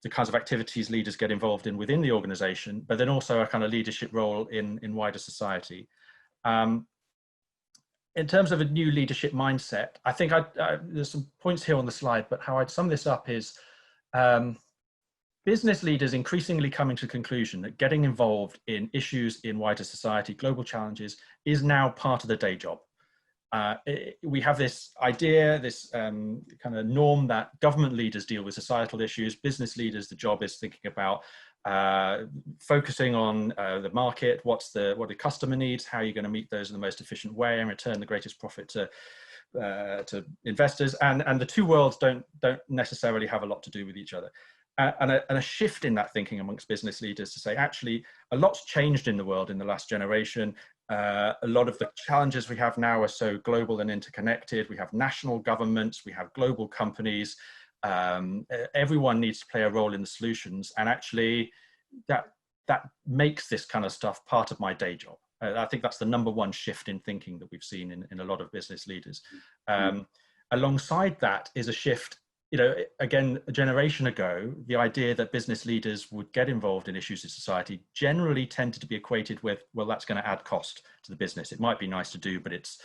the kinds of activities leaders get involved in within the organization, but then also a kind of leadership role in wider society. In terms of a new leadership mindset, I think there's some points here on the slide, but how I'd sum this up is business leaders increasingly coming to the conclusion that getting involved in issues in wider society, global challenges, is now part of the day job. We have this idea, this kind of norm that government leaders deal with societal issues, business leaders, the job is thinking about focusing on the market, what the customer needs, how are you going to meet those in the most efficient way and return the greatest profit to investors, and the two worlds don't necessarily have a lot to do with each other. And a shift in that thinking amongst business leaders to say, actually, a lot's changed in the world in the last generation. A lot of the challenges we have now are so global and interconnected. We have national governments, we have global companies. Everyone needs to play a role in the solutions. And actually, that makes this kind of stuff part of my day job. I think that's the number one shift in thinking that we've seen in a lot of business leaders. Alongside that is a shift. Again, a generation ago, the idea that business leaders would get involved in issues in society generally tended to be equated with, well, that's going to add cost to the business. It might be nice to do, but it's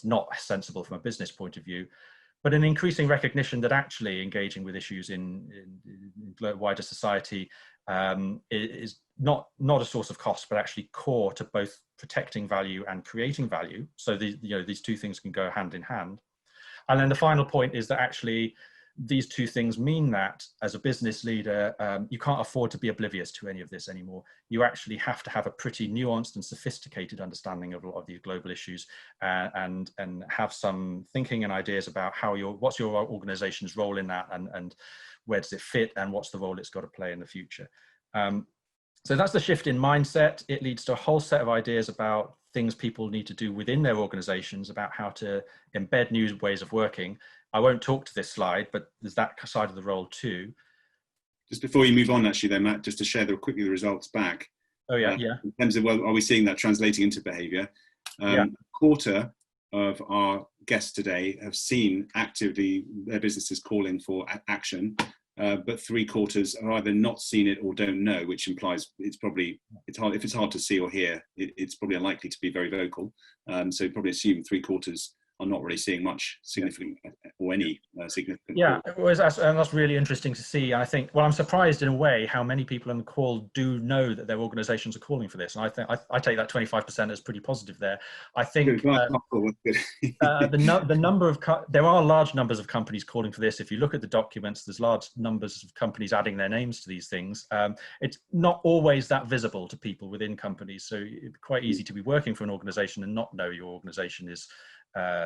not sensible from a business point of view. But an increasing recognition that actually engaging with issues in wider society is not a source of cost, but actually core to both protecting value and creating value. So these two things can go hand in hand. And then the final point is that actually, these two things mean that as a business leader, you can't afford to be oblivious to any of this anymore. You actually have to have a pretty nuanced and sophisticated understanding of a lot of these global issues and have some thinking and ideas about what's your organization's role in that and where does it fit and what's the role it's got to play in the future. So that's the shift in mindset. It leads to a whole set of ideas about things people need to do within their organizations, about how to embed new ways of working. I won't talk to this slide, but there's that side of the role too. Just before you move on, actually, though, Matt, just to share quickly the results back. Oh yeah, In terms of, well, are we seeing that translating into behaviour? A quarter of our guests today have seen actively their businesses calling for action, but 3/4 are either not seen it or don't know, which implies it's hard. If it's hard to see or hear, it's probably unlikely to be very vocal. So probably assume 3/4 are not really seeing much significant or any significant. Yeah, and that's really interesting to see. I think, well, I'm surprised in a way how many people on the call do know that their organizations are calling for this. And I think I take that 25% as pretty positive there. I think the number of, there are large numbers of companies calling for this. If you look at the documents, there's large numbers of companies adding their names to these things. It's not always that visible to people within companies. So it's quite easy to be working for an organization and not know your organization is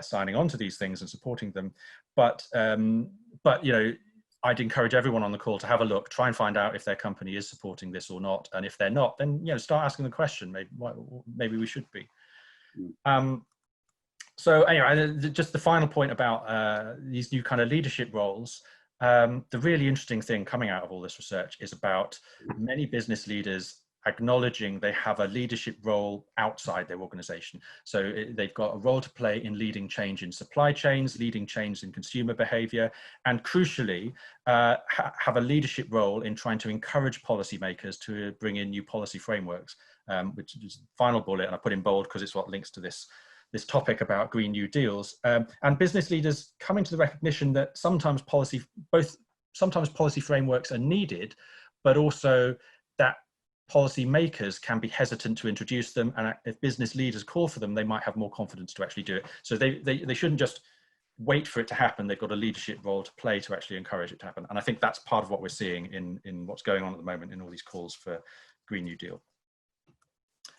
signing on to these things and supporting them, but I'd encourage everyone on the call to have a look, try and find out if their company is supporting this or not, and if they're not, then start asking the question. Maybe we should be. So anyway, just the final point about these new kind of leadership roles. The really interesting thing coming out of all this research is about many business leaders acknowledging they have a leadership role outside their organization. So they've got a role to play in leading change in supply chains, leading change in consumer behavior, and crucially, have a leadership role in trying to encourage policymakers to bring in new policy frameworks, which is the final bullet, and I put in bold because it's what links to this topic about Green New Deals. And business leaders coming to the recognition that sometimes policy frameworks are needed, but also that policy makers can be hesitant to introduce them, and if business leaders call for them, they might have more confidence to actually do it. So they shouldn't just wait for it to happen. They've got a leadership role to play to actually encourage it to happen. And I think that's part of what we're seeing in what's going on at the moment in all these calls for Green New Deal.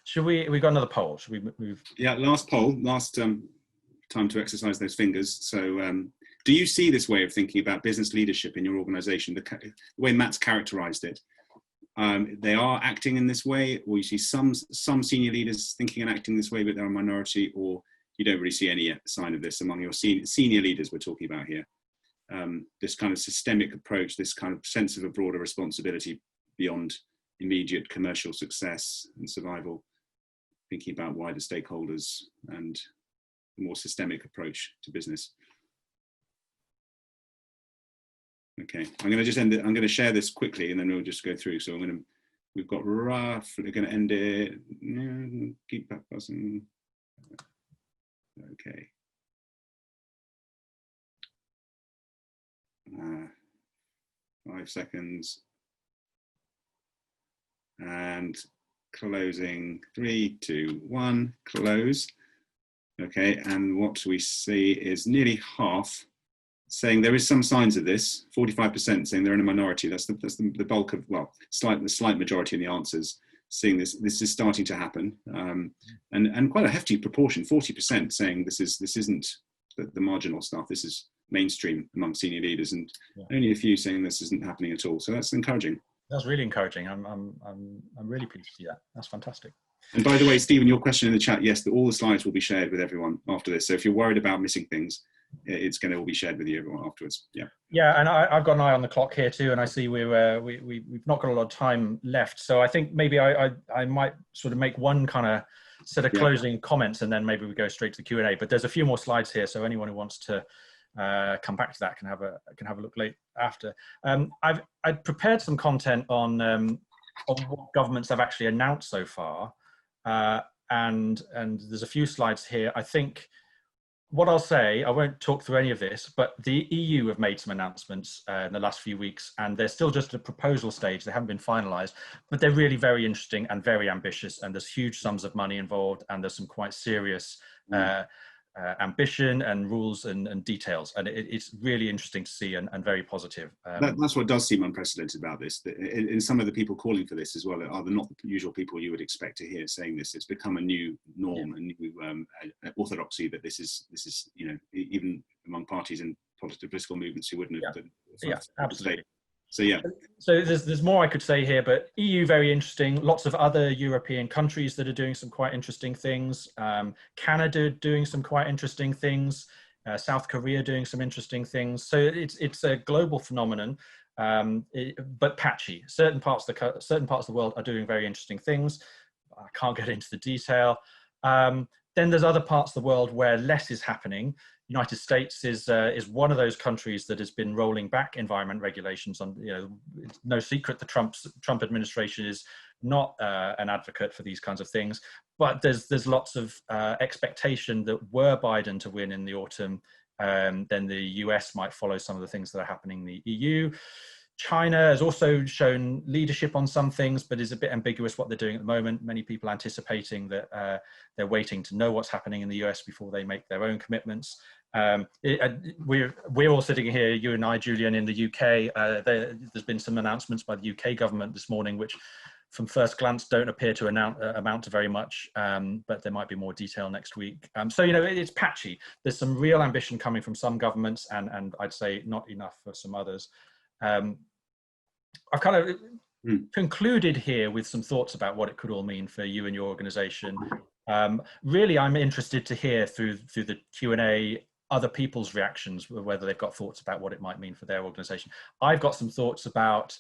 Should we got another poll? Should we move? Yeah, last poll, last time to exercise those fingers. So do you see this way of thinking about business leadership in your organization, the way Matt's characterized it? They are acting in this way, or you see some senior leaders thinking and acting this way, but they're a minority, or you don't really see any sign of this among your senior leaders we're talking about here. This kind of systemic approach, this kind of sense of a broader responsibility beyond immediate commercial success and survival, thinking about wider stakeholders and a more systemic approach to business. Okay, I'm going to just end it. I'm going to share this quickly and then we'll just go through. So we've got roughly, we're going to end it, keep that person. Okay. 5 seconds. And closing, 3, 2, 1, close. Okay, and what we see is nearly half saying there is some signs of this, 45% saying they're in a minority. That's the bulk of, well, the slight majority in the answers, seeing this is starting to happen. And quite a hefty proportion, 40% saying this isn't the marginal stuff, this is mainstream among senior leaders, and only a few saying this isn't happening at all. So that's encouraging. That's really encouraging. I'm really pleased to see that. That's fantastic. And by the way, Stephen, your question in the chat, yes, all the slides will be shared with everyone after this. So if you're worried about missing things, it's going to all be shared with you everyone afterwards. Yeah. Yeah, and I've got an eye on the clock here too, and I see we've not got a lot of time left. So I think maybe I might sort of make one kind of set of closing comments, and then maybe we go straight to the Q&A. But there's a few more slides here, so anyone who wants to come back to that can have a look late after. I've prepared some content on what governments have actually announced so far, and there's a few slides here. I think what I'll say, I won't talk through any of this, but the EU have made some announcements in the last few weeks, and they're still just at a proposal stage. They haven't been finalized, but they're really very interesting and very ambitious, and there's huge sums of money involved, and there's some quite serious ambition and rules and details, and it's really interesting to see and very positive. That's what does seem unprecedented about this. In some of the people calling for this as well are not the usual people you would expect to hear saying this. It's become a new norm, a new orthodoxy that this is even among parties and political movements who wouldn't have. Yeah, absolutely. So yeah. So there's more I could say here, but EU very interesting. Lots of other European countries that are doing some quite interesting things. Canada doing some quite interesting things. South Korea doing some interesting things. So it's a global phenomenon, but patchy. Certain parts of the world are doing very interesting things. I can't get into the detail. Then there's other parts of the world where less is happening. United States is one of those countries that has been rolling back environment regulations. On, it's no secret the Trump administration is not an advocate for these kinds of things, but there's lots of expectation that were Biden to win in the autumn, then the US might follow some of the things that are happening in the EU. China has also shown leadership on some things, but is a bit ambiguous what they're doing at the moment. Many people anticipating that they're waiting to know what's happening in the US before they make their own commitments. We're all sitting here, you and I, Julian, in the UK. There's been some announcements by the UK government this morning, which from first glance don't appear to amount to very much, but there might be more detail next week. So, it's patchy. There's some real ambition coming from some governments, and I'd say not enough for some others. I've kind of concluded here with some thoughts about what it could all mean for you and your organization. Really, I'm interested to hear through the Q&A other people's reactions, whether they've got thoughts about what it might mean for their organization. I've got some thoughts about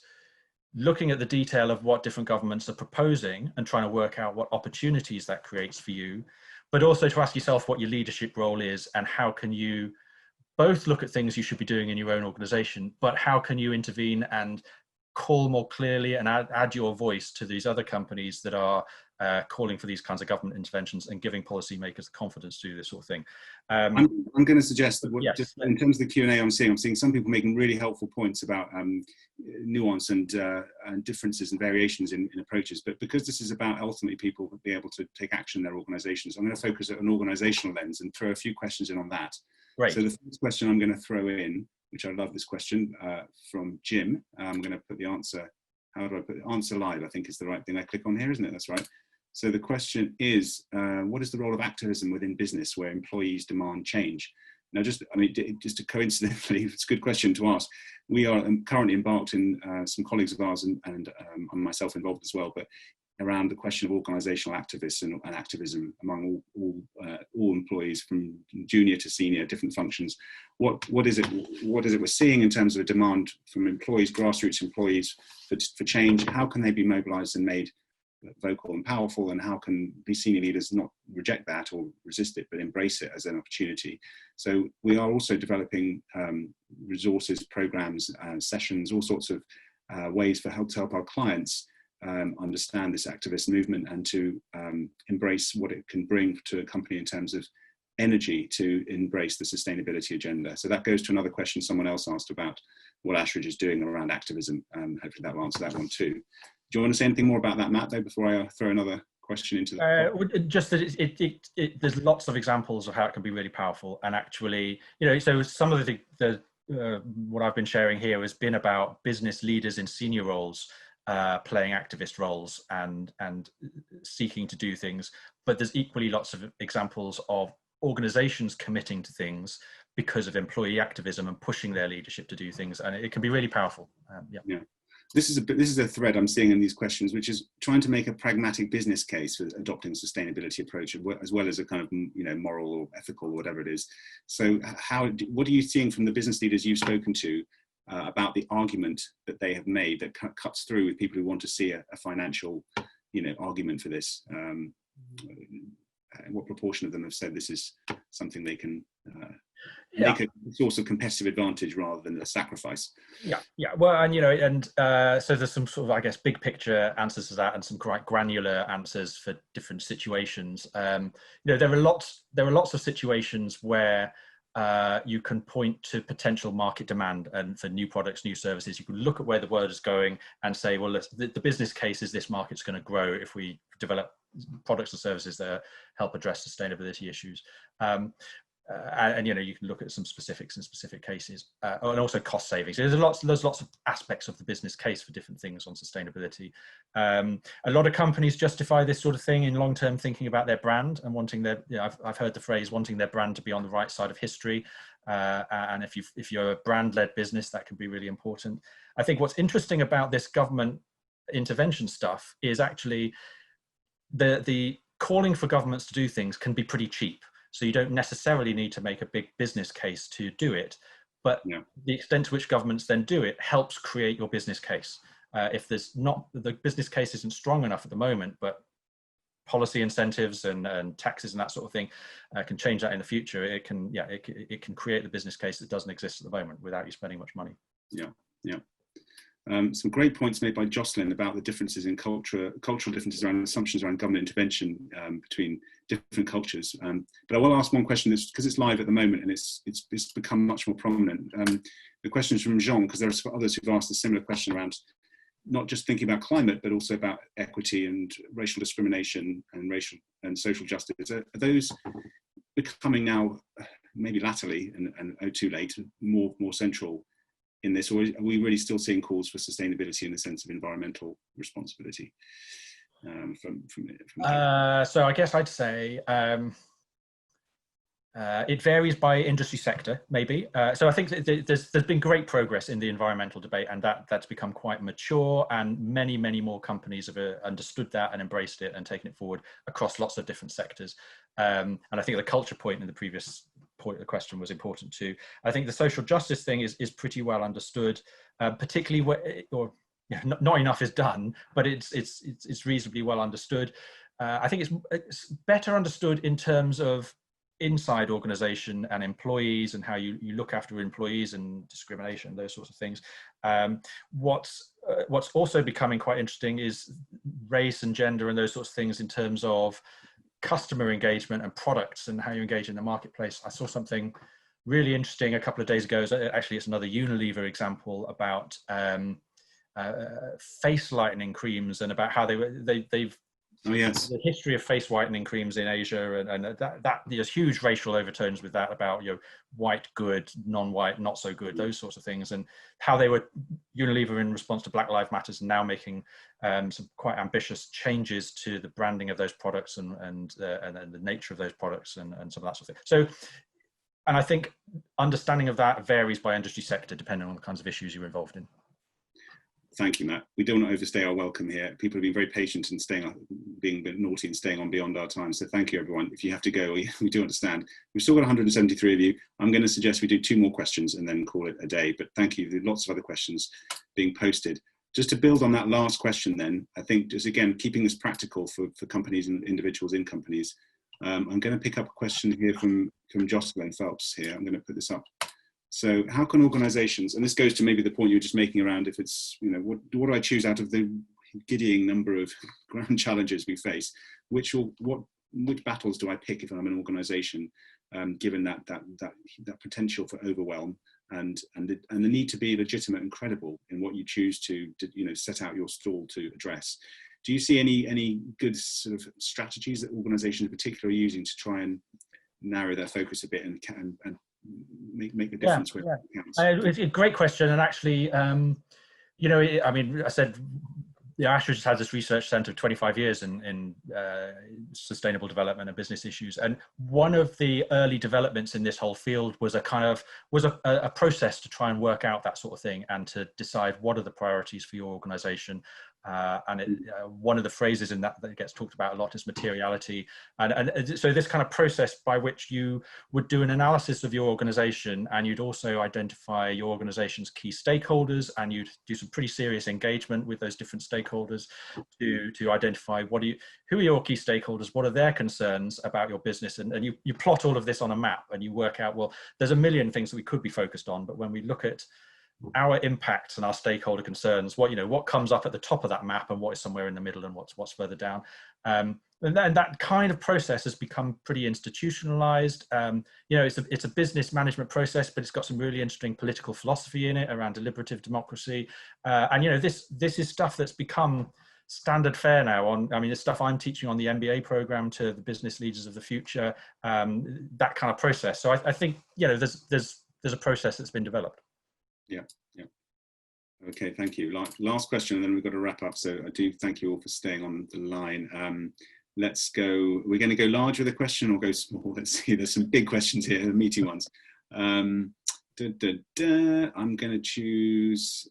looking at the detail of what different governments are proposing and trying to work out what opportunities that creates for you, but also to ask yourself what your leadership role is and how can you both look at things you should be doing in your own organization, but how can you intervene and call more clearly and add your voice to these other companies that are calling for these kinds of government interventions and giving policymakers the confidence to do this sort of thing. I'm going to suggest that yes, just in terms of the Q&A I'm seeing some people making really helpful points about nuance and differences and variations in approaches, but because this is about ultimately people being able to take action in their organizations, I'm going to focus at an organizational lens and throw a few questions in on that. Right. So the first question I'm going to throw in, which I love this question, from Jim, I'm going to put the answer, how do I put it? Answer live, I think is the right thing. I click on here, isn't it? That's right. So the question is, what is the role of activism within business where employees demand change? Now, just to coincidentally, it's a good question to ask. We are currently embarked in some colleagues of ours and myself involved as well, but around the question of organisational activists and activism among all employees from junior to senior, different functions. What is it we're seeing in terms of a demand from employees, grassroots employees for change? How can they be mobilised and made vocal and powerful, and how can these senior leaders not reject that or resist it, but embrace it as an opportunity? So we are also developing resources, programs, sessions, all sorts of ways to help our clients understand this activist movement and to embrace what it can bring to a company in terms of energy to embrace the sustainability agenda. So that goes to another question someone else asked about what Ashridge is doing around activism. Hopefully that will answer that one too. Do you want to say anything more about that, Matt, though, before I throw another question into that? Just that there's lots of examples of how it can be really powerful. And actually, so some of the what I've been sharing here has been about business leaders in senior roles playing activist roles and seeking to do things. But there's equally lots of examples of organizations committing to things because of employee activism and pushing their leadership to do things. And it can be really powerful. Yeah. This is a thread I'm seeing in these questions, which is trying to make a pragmatic business case for adopting a sustainability approach, as well as a kind of moral or ethical or whatever it is. So what are you seeing from the business leaders you've spoken to about the argument that they have made that cuts through with people who want to see a financial argument for this? What proportion of them have said this is something they can make a source of competitive advantage rather than a sacrifice? Yeah. Well, and so there's some sort of, I guess, big picture answers to that, and some quite granular answers for different situations. There are lots of situations where you can point to potential market demand and for new products, new services. You can look at where the world is going and say, well, the business case is this market's going to grow if we develop products and services that help address sustainability issues. And you can look at some specifics in specific cases, and also cost savings. There's lots of aspects of the business case for different things on sustainability. A lot of companies justify this sort of thing in long-term thinking about their brand and wanting their, I've heard the phrase wanting their brand to be on the right side of history. And if you're a brand-led business, that can be really important. I think what's interesting about this government intervention stuff is actually the calling for governments to do things can be pretty cheap. So you don't necessarily need to make a big business case to do it, but the extent to which governments then do it helps create your business case. If the business case isn't strong enough at the moment, but policy incentives and taxes and that sort of thing can change that in the future. It can create the business case that doesn't exist at the moment without you spending much money. Yeah. Some great points made by Jocelyn about the differences in cultural differences around assumptions around government intervention between different cultures. But I will ask one question because it's live at the moment and it's become much more prominent. The question is from Jean, because there are others who've asked a similar question around not just thinking about climate, but also about equity and racial discrimination and racial and social justice. Are those becoming now, maybe latterly and too late, more central in this, or are we really still seeing calls for sustainability in the sense of environmental responsibility? So I guess I'd say it varies by industry sector, maybe. So I think there's been great progress in the environmental debate, and that's become quite mature, and many more companies have understood that and embraced it and taken it forward across lots of different sectors. And I think the culture point in the previous point of the question was important too. I think the social justice thing is pretty well understood, particularly not enough is done, but it's reasonably well understood. I think it's better understood in terms of inside organization and employees and how you look after employees and discrimination, those sorts of things. What's what's also becoming quite interesting is race and gender and those sorts of things in terms of customer engagement and products and how you engage in the marketplace. I saw something really interesting a couple of days ago. Actually, it's another Unilever example about face lightening creams and about how they've Oh yes, the history of face whitening creams in Asia, and that there's huge racial overtones with that about, you know, white good, non-white not so good, those sorts of things, and how they were Unilever in response to Black Lives Matters now making some quite ambitious changes to the branding of those products and the nature of those products and some of that sort of thing. So, and I think understanding of that varies by industry sector depending on the kinds of issues you're involved in. Thank you, Matt. We don't want to overstay our welcome here. People have been very patient and being a bit naughty and staying on beyond our time. So thank you, everyone. If you have to go, we do understand. We've still got 173 of you. I'm going to suggest we do 2 more questions and then call it a day. But thank you. There are lots of other questions being posted. Just to build on that last question then, I think just again, keeping this practical for companies and individuals in companies, I'm going to pick up a question here from Jocelyn Phelps here. I'm going to put this up. So how can organizations, and this goes to maybe the point you were just making around if it's, you know, what do I choose out of the giddying number of grand challenges we face? Which battles do I pick if I'm an organization, given that potential for overwhelm and the need to be legitimate and credible in what you choose to you know, set out your stall to address? Do you see any good sort of strategies that organizations in particular are using to try and narrow their focus a bit and make the difference? It's a great question, and actually, you know, I mean, I said, Ashridge has had this research centre of 25 years in sustainable development and business issues, and one of the early developments in this whole field was a process to try and work out that sort of thing and to decide what are the priorities for your organisation. One of the phrases in that gets talked about a lot is materiality, and so this kind of process by which you would do an analysis of your organization, and you'd also identify your organization's key stakeholders, and you'd do some pretty serious engagement with those different stakeholders to identify who are your key stakeholders, what are their concerns about your business, and you plot all of this on a map and you work out, well, there's a million things that we could be focused on, but when we look at our impacts and our stakeholder concerns, what comes up at the top of that map and what is somewhere in the middle and what's further down, and then that kind of process has become pretty institutionalized. You know, it's a business management process, but it's got some really interesting political philosophy in it around deliberative democracy, and you know, this is stuff that's become standard fare now. I mean, it's stuff I'm teaching on the MBA program to the business leaders of the future, that kind of process. So I think, you know, there's a process that's been developed. Yeah. Okay, thank you. Last question, and then we've got to wrap up. So I do thank you all for staying on the line. Let's go. We're going to go large with a question or go small. Let's see. There's some big questions here, meaty ones. I'm going to choose.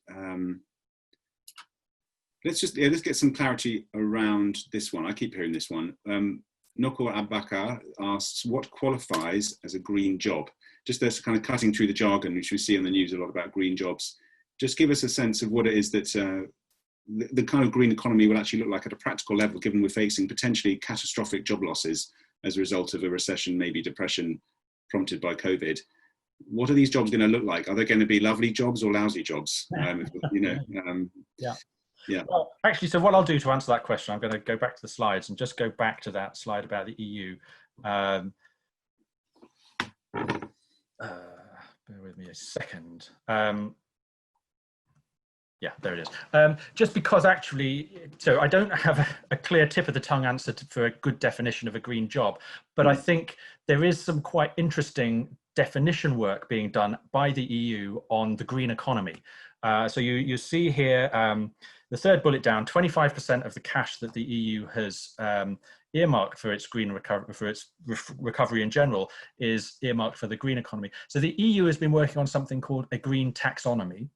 Let's get some clarity around this one. I keep hearing this one. Noko Abaka asks, what qualifies as a green job? Just this kind of cutting through the jargon, which we see in the news a lot about green jobs. Just give us a sense of what it is that the kind of green economy will actually look like at a practical level, given we're facing potentially catastrophic job losses as a result of a recession, maybe depression prompted by COVID. What are these jobs going to look like? Are they going to be lovely jobs or lousy jobs? You know, Yeah. Well, actually, so what I'll do to answer that question, I'm going to go back to the slides and just go back to that slide about the EU. Bear with me a second. Yeah, there it is. Just because actually, so I don't have a clear tip of the tongue answer for a good definition of a green job, but I think there is some quite interesting definition work being done by the EU on the green economy. So you see here, the third bullet down, 25% of the cash that the EU has earmarked for its green recovery, for its recovery in general, is earmarked for the green economy. So the EU has been working on something called a green taxonomy,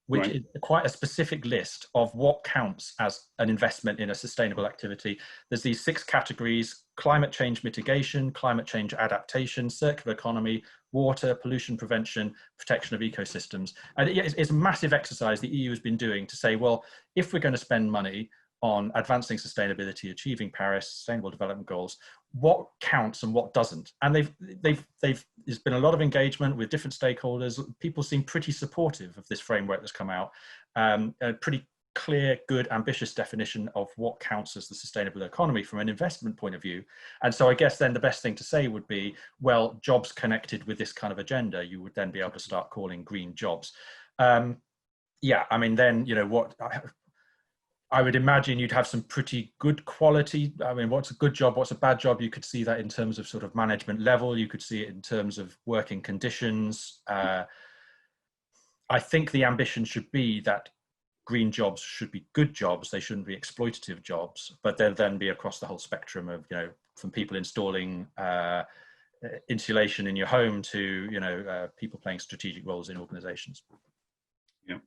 which is quite a specific list of what counts as an investment in a sustainable activity. There's these 6 categories: climate change mitigation, climate change adaptation, circular economy, water, pollution prevention, protection of ecosystems. And it's a massive exercise the EU has been doing to say, well, if we're going to spend money, on advancing sustainability, achieving Paris Sustainable Development Goals, what counts and what doesn't. And there's been a lot of engagement with different stakeholders. People seem pretty supportive of this framework that's come out. A pretty clear, good, ambitious definition of what counts as the sustainable economy from an investment point of view. And so I guess then the best thing to say would be, well, jobs connected with this kind of agenda, you would then be able to start calling green jobs. Yeah, I mean, then, you know, what I would imagine you'd have some pretty good quality. I mean, what's a good job? What's a bad job? You could see that in terms of sort of management level. You could see it in terms of working conditions. I think the ambition should be that green jobs should be good jobs. They shouldn't be exploitative jobs, but they'll then be across the whole spectrum of, you know, from people installing insulation in your home to, you know, people playing strategic roles in organizations. Yeah.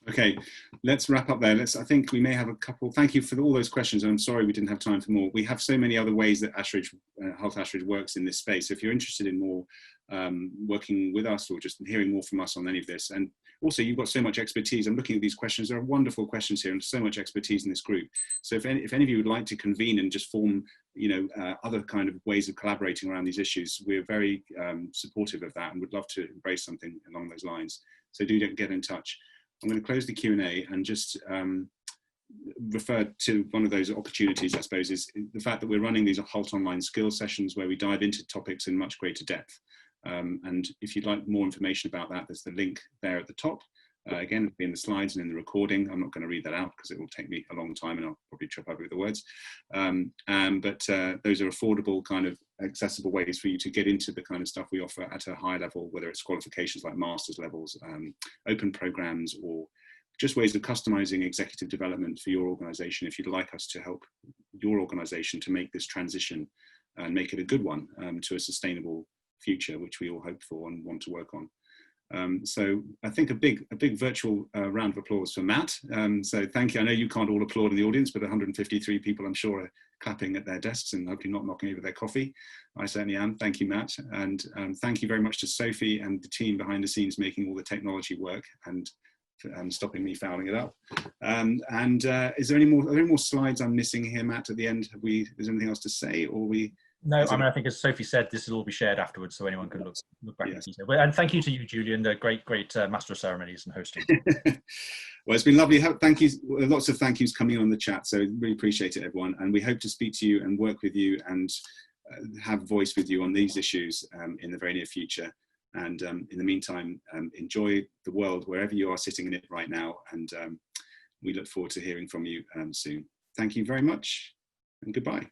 Okay, let's wrap up there. I think we may have a couple. Thank you for all those questions. I'm sorry we didn't have time for more. We have so many other ways that Ashridge, Health Ashridge works in this space. So if you're interested in more working with us or just hearing more from us on any of this, and also you've got so much expertise. I'm looking at these questions. There are wonderful questions here and so much expertise in this group. So if any of you would like to convene and just form, you know, other kind of ways of collaborating around these issues, we're very supportive of that and would love to embrace something along those lines. So do get in touch. I'm going to close the Q&A and just refer to one of those opportunities, I suppose, is the fact that we're running these Hult online skills sessions where we dive into topics in much greater depth. And if you'd like more information about that, there's the link there at the top. Again, it'll be in the slides and in the recording. I'm not going to read that out because it will take me a long time and I'll probably trip over the words. But those are affordable, kind of accessible ways for you to get into the kind of stuff we offer at a high level, whether it's qualifications like master's levels, open programs, or just ways of customizing executive development for your organization if you'd like us to help your organization to make this transition and make it a good one to a sustainable future, which we all hope for and want to work on. So I think a big virtual round of applause for Matt. So thank you. I know you can't all applaud in the audience, but 153 people I'm sure are clapping at their desks and hopefully not knocking over their coffee. I certainly am. Thank you, Matt. And thank you very much to Sophie and the team behind the scenes making all the technology work and stopping me fouling it up. Is there any more slides I'm missing here, Matt, at the end? Is there anything else to say, or No, I mean, I think as Sophie said, this will all be shared afterwards, so anyone can look back at detail. And thank you to you, Julian, the great master of ceremonies and hosting. Well, it's been lovely. Thank you. Lots of thank yous coming on the chat. So really appreciate it, everyone. And we hope to speak to you and work with you and have voice with you on these issues in the very near future. And in the meantime, enjoy the world wherever you are sitting in it right now. And we look forward to hearing from you soon. Thank you very much and goodbye.